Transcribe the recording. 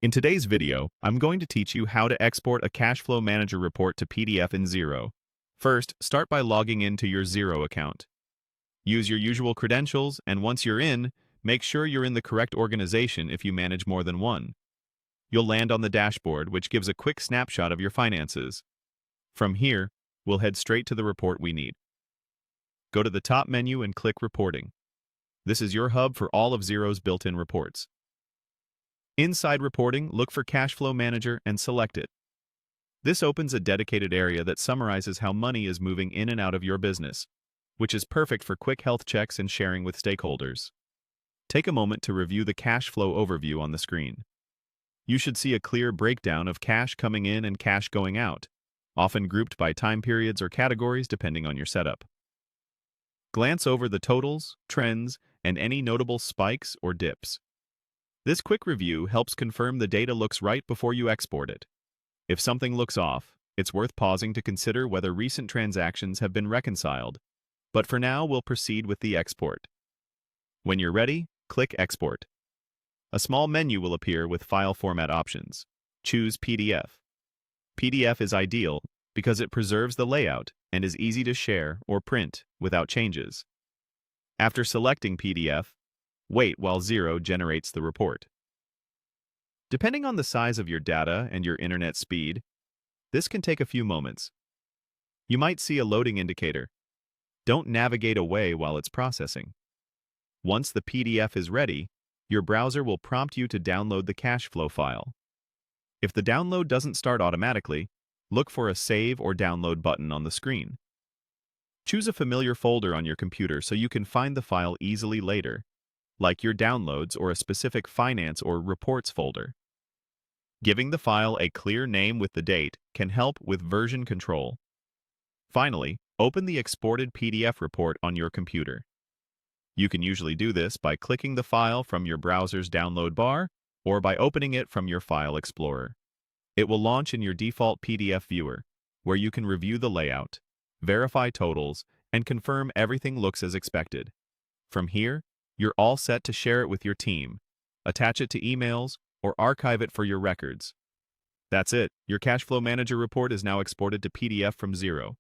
In today's video, I'm going to teach you how to export a cash flow manager report to PDF in Xero. First, start by logging into your Xero account. Use your usual credentials, and once you're in, make sure you're in the correct organization if you manage more than one. You'll land on the dashboard, which gives a quick snapshot of your finances. From here, we'll head straight to the report we need. Go to the top menu and click Reporting. This is your hub for all of Xero's built-in reports. Inside Reporting, look for Cash Flow Manager and select it. This opens a dedicated area that summarizes how money is moving in and out of your business, which is perfect for quick health checks and sharing with stakeholders. Take a moment to review the cash flow overview on the screen. You should see a clear breakdown of cash coming in and cash going out, often grouped by time periods or categories depending on your setup. Glance over the totals, trends, and any notable spikes or dips. This quick review helps confirm the data looks right before you export it. If something looks off, it's worth pausing to consider whether recent transactions have been reconciled. But for now, we'll proceed with the export. When you're ready, click Export. A small menu will appear with file format options. Choose PDF. PDF is ideal because it preserves the layout and is easy to share or print without changes. After selecting PDF, wait while Xero generates the report. Depending on the size of your data and your internet speed, this can take a few moments. You might see a loading indicator. Don't navigate away while it's processing. Once the PDF is ready, your browser will prompt you to download the cash flow file. If the download doesn't start automatically, look for a Save or Download button on the screen. Choose a familiar folder on your computer so you can find the file easily later, like your downloads or a specific finance or reports folder. Giving the file a clear name with the date can help with version control. Finally, open the exported PDF report on your computer. You can usually do this by clicking the file from your browser's download bar or by opening it from your File Explorer. It will launch in your default PDF viewer, where you can review the layout, verify totals, and confirm everything looks as expected. From here, you're all set to share it with your team, attach it to emails, or archive it for your records. That's it. Your Cash Flow Manager report is now exported to PDF from Xero.